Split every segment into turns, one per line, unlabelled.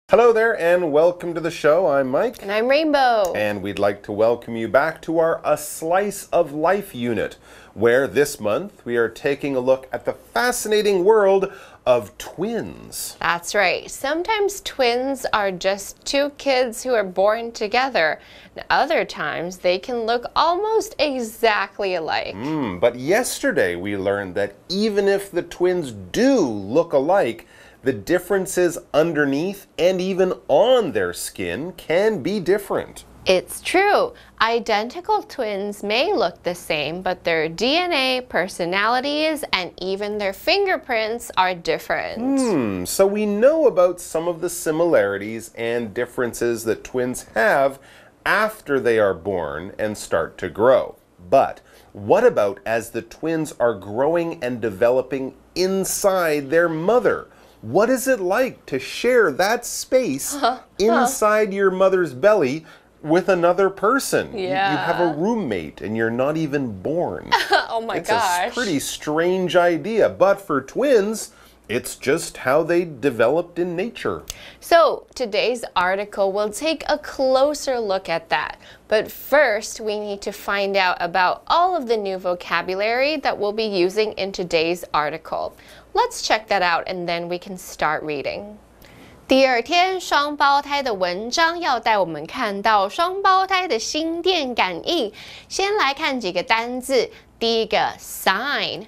Hello there and welcome to the show. I'm Mike.
And I'm Rainbow.
And we'd like to welcome you back to our A Slice of Life unit, where this month we are taking a look at the fascinating world of twins.
That's right. Sometimes twins are just two kids who are born together. And other times they can look almost exactly alike.
But yesterday we learned that even if the twins do look alike, the differences underneath and even on their skin can be different.
It's true. Identical twins may look the same, but their DNA, personalities, and even their fingerprints are different.
So we know about some of the similarities and differences that twins have after they are born and start to grow. But what about as the twins are growing and developing inside their mother? What is it like to share that space inside your mother's belly with another person?
Yeah.
You have a roommate and you're not even born.
Oh my gosh.
It's a pretty strange idea, but for twins, it's just how they developed in nature.
So today's article will take a closer look at that. But first, we need to find out about all of the new vocabulary that we'll be using in today's article. Let's check that out and then we can start reading. 第二天，双胞胎的文章要带我们看到双胞胎的心电感应。先来看几个单字。第一个 sign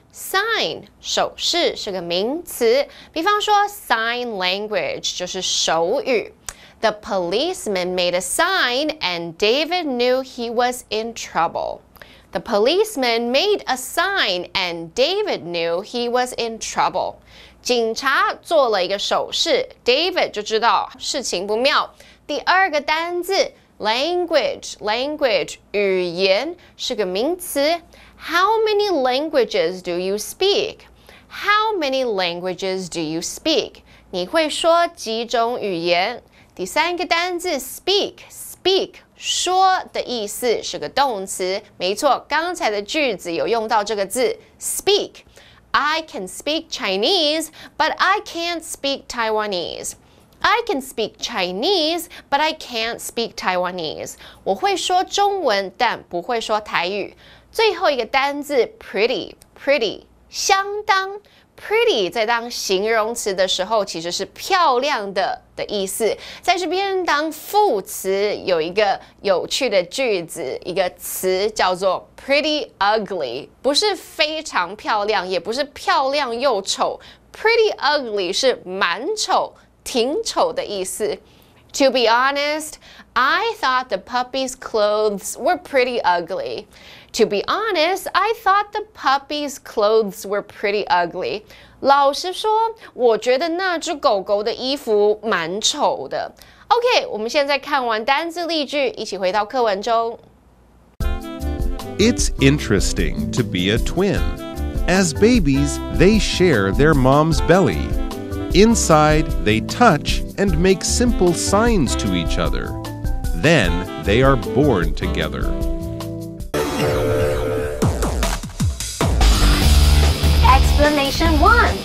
手势是个名词，比方说 sign language 就是手语。The policeman made a sign and David knew he was in trouble. The policeman made a sign and David knew he was in trouble. 警察做了一个手势 ，David 就知道事情不妙。第二个单字 language 语言是个名词。How many languages do you speak? How many languages do you speak? 你会说几种语言？第三个单字 speak 说的意思是个动词，没错，刚才的句子有用到这个字 speak. I can speak Chinese, but I can't speak Taiwanese. I can speak Chinese, but I can't speak Taiwanese. 我会说中文，但不会说台语。最后一个单字 pretty 相当。Pretty 在当形容词的时候，其实是漂亮的意思。在这边当副词，有一个有趣的句子，一个词叫做 pretty ugly， 不是非常漂亮，也不是漂亮又丑。Pretty ugly 是蛮丑、挺丑的意思。To be honest, I thought the puppy's clothes were pretty ugly. To be honest, I thought the puppy's clothes were pretty ugly. 老实说，我觉得那只狗狗的衣服蛮丑的。OK， 我们现在看完单字例句，一起回到课文中。
It's interesting to be a twin. As babies, they share their mom's belly. Inside, they touch and make simple signs to each other. Then they are born together.
Explanation 1.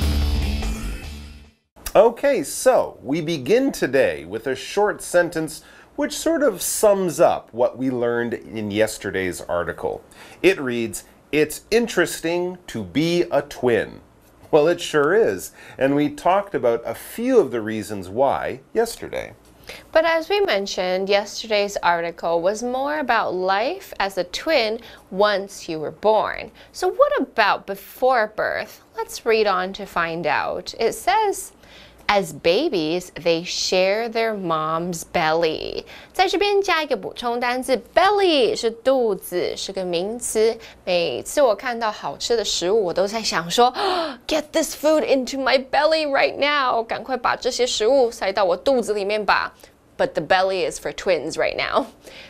Okay, so we begin today with a short sentence which sort of sums up what we learned in yesterday's article. It reads, "It's interesting to be a twin." Well, it sure is, and we talked about a few of the reasons why yesterday.
But as we mentioned, yesterday's article was more about life as a twin once you were born. So what about before birth? Let's read on to find out. It says, as babies, they share their mom's belly. 在这边加一个补充单字 belly 是肚子，是个名词。每次我看到好吃的食物，我都在想说 Get this food into my belly right now. 赶快把这些食物塞到我肚子里面吧。But the belly is for twins right now.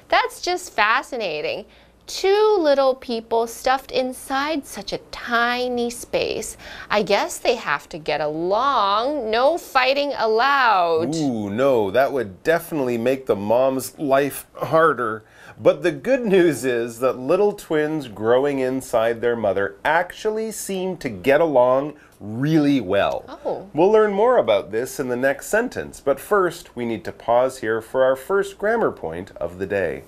That's just fascinating. Two little people stuffed inside such a tiny space. I guess they have to get along. No fighting allowed.
Ooh, no, that would definitely make the mom's life harder. But the good news is that little twins growing inside their mother actually seem to get along really well.
Oh.
We'll learn more about this in the next sentence, but first we need to pause here for our first grammar point of the day.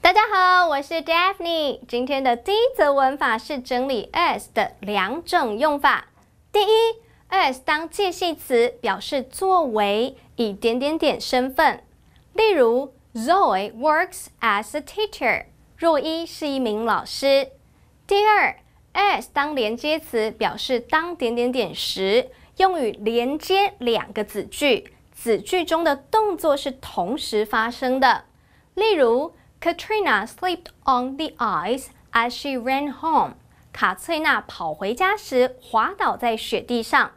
大家好，我是 Daphne。今天的第一则文法是整理 as 的两种用法。第一 ，as 当介系词表示作为，以点点点身份。例如 ，Zoe works as a teacher。若依是一名老师。第二 ，as 当连接词表示当点点点时，用于连接两个子句，子句中的动作是同时发生的。例如 Katrina slipped on the ice as she ran home. 卡翠娜跑回家时滑倒在雪地上。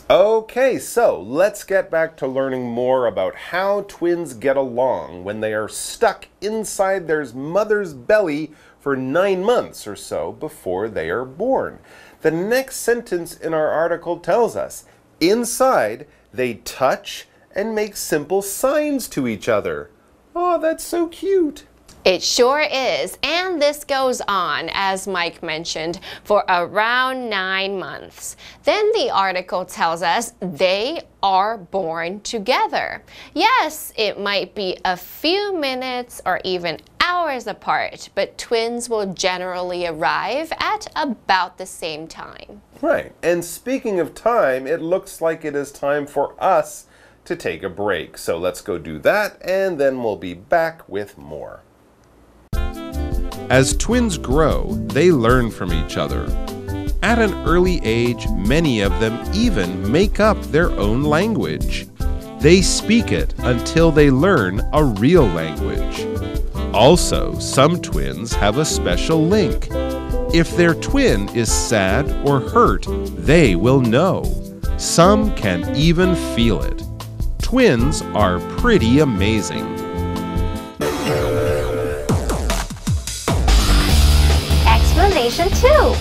Okay, so let's get back to learning more about how twins get along when they are stuck inside their mother's belly for 9 months or so before they are born. The next sentence in our article tells us, inside, they touch and make simple signs to each other. Oh, that's so cute.
It sure is, and this goes on, as Mike mentioned, for around 9 months. Then the article tells us they are born together. Yes, it might be a few minutes or even hours apart, but twins will generally arrive at about the same time.
Right, and speaking of time, it looks like it is time for us to take a break. So let's go do that, and then we'll be back with more. As twins grow, they learn from each other. At an early age, many of them even make up their own language. They speak it until they learn a real language. Also, some twins have a special link. If their twin is sad or hurt, they will know. Some can even feel it. Twins are pretty amazing.
Explanation 2.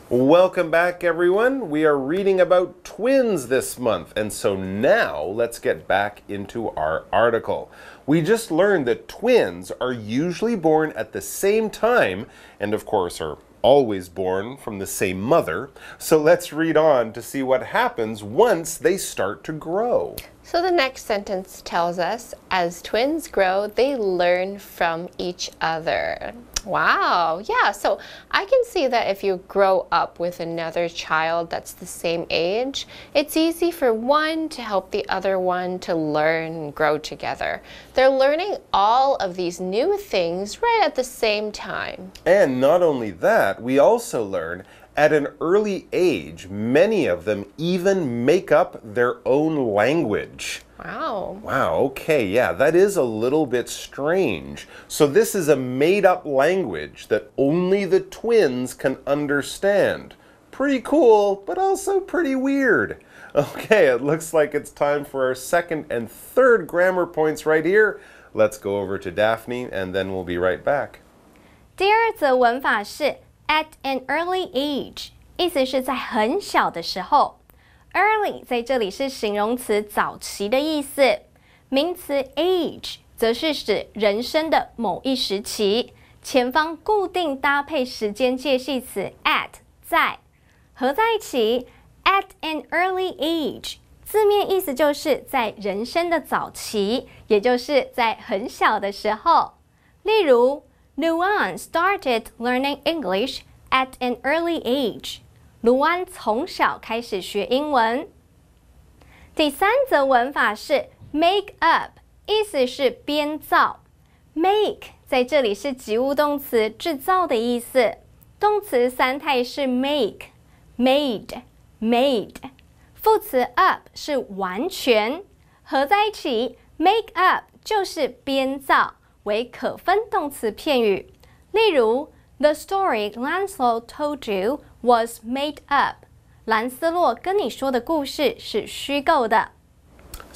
Welcome back, everyone. We are reading about twins this month, and so now let's get back into our article. We just learned that twins are usually born at the same time, and of course are always born from the same mother. So let's read on to see what happens once they start to grow.
So the next sentence tells us, as twins grow, they learn from each other. Wow, yeah, so I can see that if you grow up with another child that's the same age, it's easy for one to help the other one to learn and grow together. They're learning all of these new things right at the same time.
And not only that, we also learn at an early age, many of them even make up their own language.
Wow.
Wow, okay, yeah, that is a little bit strange. So this is a made-up language that only the twins can understand. Pretty cool, but also pretty weird. Okay, it looks like it's time for our second and third grammar points right here. Let's go over to Daphne, and then we'll be right back.
第二则文法是 at an early age， 意思是在很小的时候。Early 在这里是形容词早期的意思，名词 age 则是指人生的某一时期，前方固定搭配时间介系词 at 在，合在一起 at an early age， 字面意思就是在人生的早期，也就是在很小的时候。例如 Luan started learning English at an early age。卢安从小开始学英文。第三则文法是 make up， 意思是编造。make 在这里是及物动词制造的意思，动词三态是 make、made、made， 副词 up 是完全，合在一起 make up 就是编造，为可分动词片语。例如 The story Lancelot told you was made up. 兰斯洛跟你说的故事是虚构的。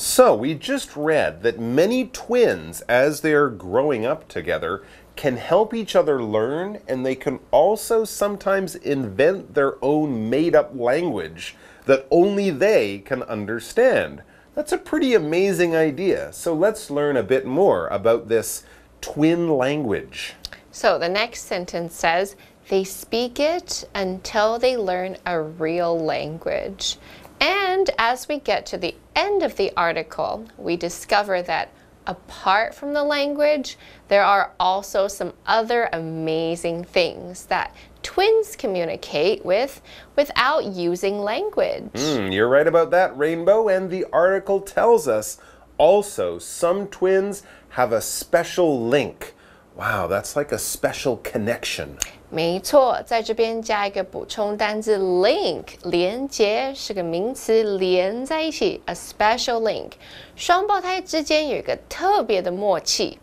So, we just read that many twins, as they are growing up together, can help each other learn, and they can also sometimes invent their own made-up language that only they can understand. That's a pretty amazing idea. So let's learn a bit more about this twin language.
So the next sentence says, they speak it until they learn a real language. And as we get to the end of the article, we discover that apart from the language, there are also some other amazing things that twins communicate with without using language.
You're right about that, Rainbow, and the article tells us also some twins have a special link. Wow, that's like a special connection.
没错，在这边加一个补充单字 link， 连接是个名词，连在一起 ，a special link。双胞胎之间有一个特别的默契。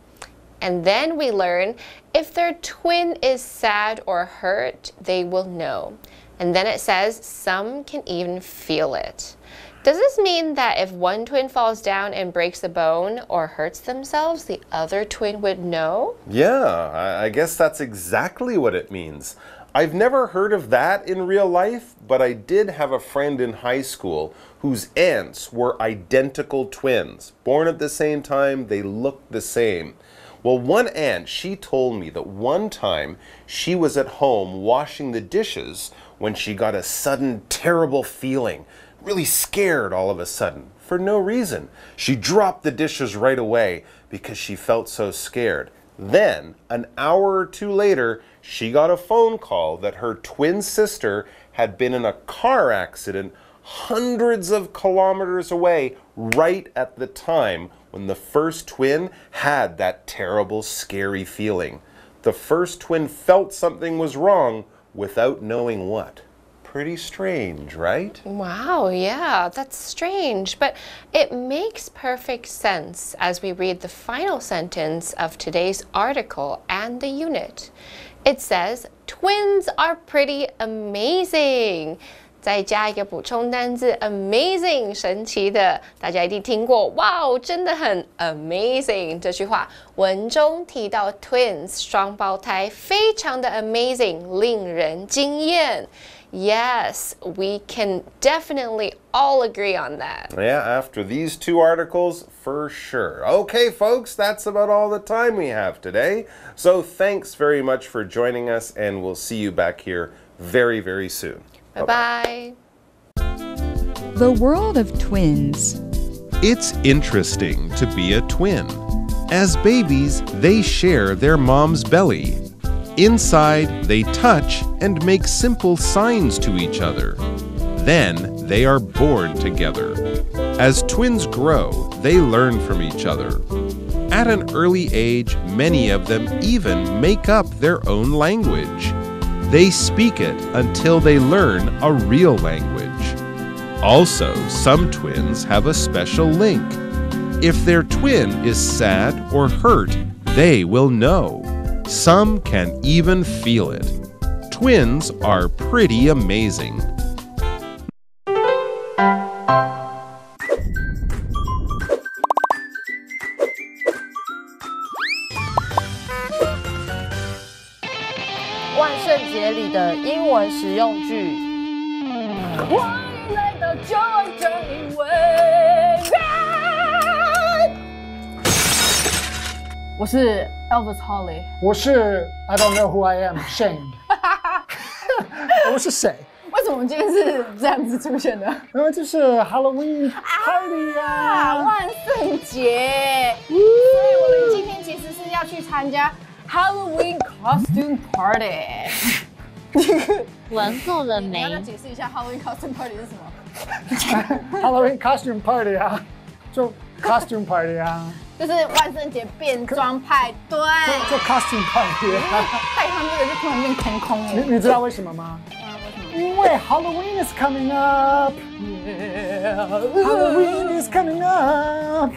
And then we learn if their twin is sad or hurt, they will know. And then it says some can even feel it. Does this mean that if one twin falls down and breaks a bone or hurts themselves, the other twin would know?
Yeah, I guess that's exactly what it means. I've never heard of that in real life, but I did have a friend in high school whose aunts were identical twins. Born at the same time, they looked the same. Well, one aunt, she told me that one time she was at home washing the dishes when she got a sudden terrible feeling. Really scared all of a sudden, for no reason. She dropped the dishes right away because she felt so scared. Then, an hour or two later, she got a phone call that her twin sister had been in a car accident hundreds of kilometers away right at the time when the first twin had that terrible, scary feeling. The first twin felt something was wrong without knowing what. Pretty strange, right?
Wow, yeah, that's strange, but it makes perfect sense as we read the final sentence of today's article and the unit. It says, twins are pretty amazing. 再加一个补充单字 amazing 神奇的，大家一定听过，哇哦，真的很 amazing 这句话。文中提到 twins 双胞胎非常的 amazing 令人惊艳。Yes, we can definitely all agree on that.
Yeah, after these two articles, for sure. Okay, folks, that's about all the time we have today. So thanks very much for joining us, and we'll see you back here very, very soon.
Bye-bye.
The world of twins.
It's interesting to be a twin. As babies, they share their mom's belly. Inside, they touch and make simple signs to each other. Then, they are born together. As twins grow, they learn from each other. At an early age, many of them even make up their own language. They speak it until they learn a real language. Also, some twins have a special link. If their twin is sad or hurt, they will know. Some can even feel it. Twins are pretty amazing.
万圣节里的英文实用句。欢迎来到就爱这一位。我是 Elvis Holly。
我是 I don't know who I am, Shane。我是谁？
为什么我们今天是这样子出现的？
因为这是 Halloween party 啊，
万圣节。所以我们今天其实是要去参加 Halloween costume party。
玩够了没？
你要不要解释一下 Halloween costume party 是什么
？Halloween costume party 啊，就 costume party 啊，
就是万圣节变装派对。
做 costume party 啊。
带他们这个就突然变空空了。
你知道为什么吗？因为 Halloween is coming up. Halloween is coming up.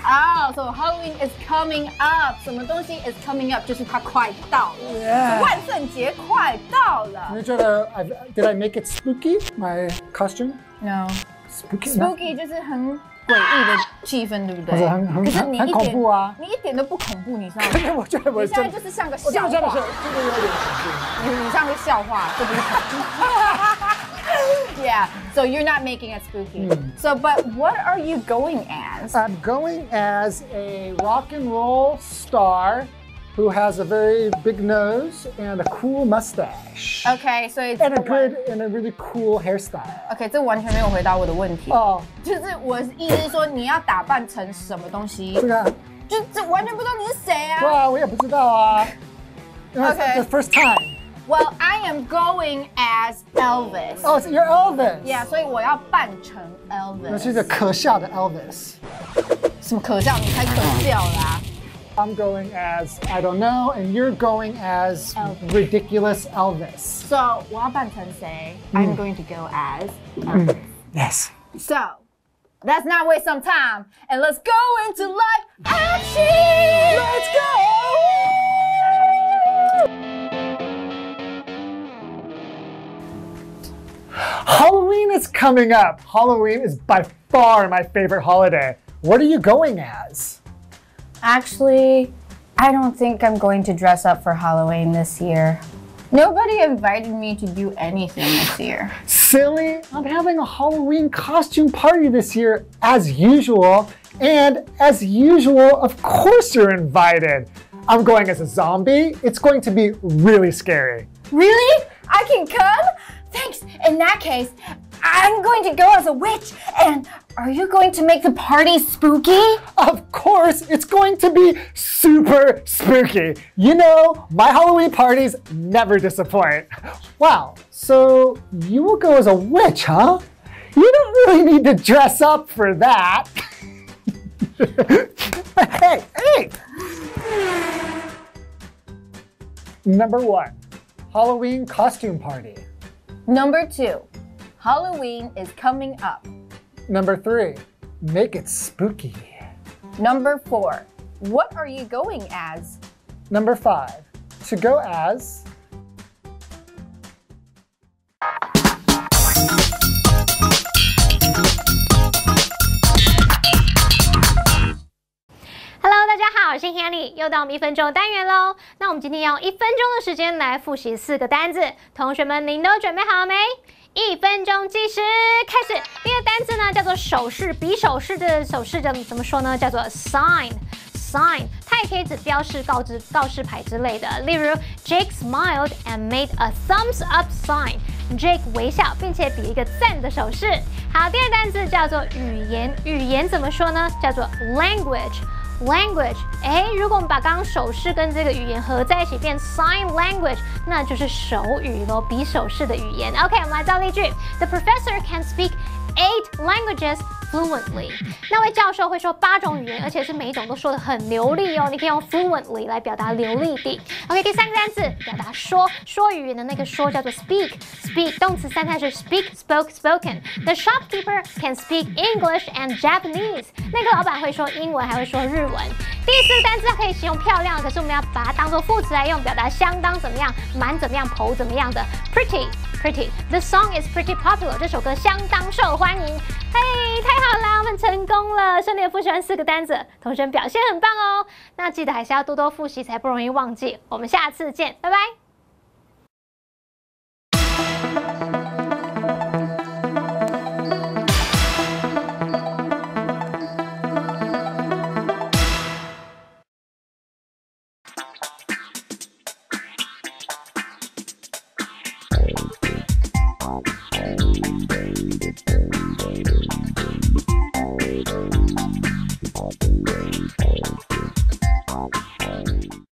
So Halloween is coming up. 什么东西 is coming up 就是它快到了。万圣节快到了。
你觉得 Did I make it spooky? My costume?
No.
Spooky.
Spooky 就是很诡异的气氛，对不对？可是你
很恐怖啊！
你一点都不恐怖，你知道吗？
可是我觉得我
你现在就是像个笑话，
我真的有点恐怖。
你像个笑话，这不是恐怖。Yeah, so you're not making it spooky. So, but what are you going as?
I'm going as a rock and roll star who has a very big nose and a cool mustache.
Okay, so it's
and a really cool hairstyle.
Okay, 这完全没有回答我的问题。
哦，
就是我意思是说，你要打扮成什么东西？
这个，
这完全不知道你是谁啊。
对啊，我也不知道啊。
Okay.
The first time.
Well, I am going as Elvis.
Oh, so you're Elvis.
Yeah, 所以我要扮成 Elvis.
那是一个可笑的 Elvis.
什么可笑？你才可笑啦
！I'm going as I don't know, and you're going as ridiculous Elvis.
So 我要扮成谁？I'm going to go as Elvis.
Yes.
So let's not waste some time and let's go into live action.
Let's go. Halloween is coming up. Halloween is by far my favorite holiday. What are you going as?
Actually, I don't think I'm going to dress up for Halloween this year. Nobody invited me to do anything this year.
Silly, I'm having a Halloween costume party this year as usual. And as usual, of course you're invited. I'm going as a zombie. It's going to be really scary.
Really? I can come? Thanks. In that case, I'm going to go as a witch. And are you going to make the party spooky?
Of course, it's going to be super spooky. You know, my Halloween parties never disappoint. Wow, so you will go as a witch, huh? You don't really need to dress up for that. Hey! Number 1, Halloween costume party.
Number 2, Halloween is coming up.
Number 3, make it spooky.
Number 4, what are you going as?
Number 5, to go as...
Hello， 大家好，我是 Hanny， 又到我们1分钟单元喽。那我们今天要用1分钟的时间来复习4个单字，同学们您都准备好了没？1分钟计时开始。第一个单字呢叫做手势，比手势的手势怎么说呢？叫做 sign。sign， 它也可以指标示、告示牌之类的。例如 ，Jake smiled and made a thumbs up sign。Jake 微笑，并且比一个赞的手势。好，第二个单字叫做语言。语言怎么说呢？叫做 language。language， 如果我们把刚刚手势跟这个语言合在一起变 sign language， 那就是手语咯，比手势的语言。OK， 我们来造例句 ：The professor can speak 8 languages fluently。那位教授会说8种语言，而且是每一种都说得很流利哦。你可以用 fluently 来表达流利地。OK， 第3个单字表达说语言的那个说叫做 speak。speak 动词3态是 speak、spoke、spoken。The shopkeeper can speak English and Japanese。那个老板会说英文，还会说日文。第4个单字它可以形容漂亮，可是我们要把它当做副词来用，表达相当怎么样、蛮怎么样、颇怎么样的 pretty。The song is pretty popular。这首歌相当受欢迎。嘿，太好啦，我们成功了，顺利的复习完4个单字，同学们表现很棒哦。那记得还是要多多复习，才不容易忘记。我们下次见，拜拜。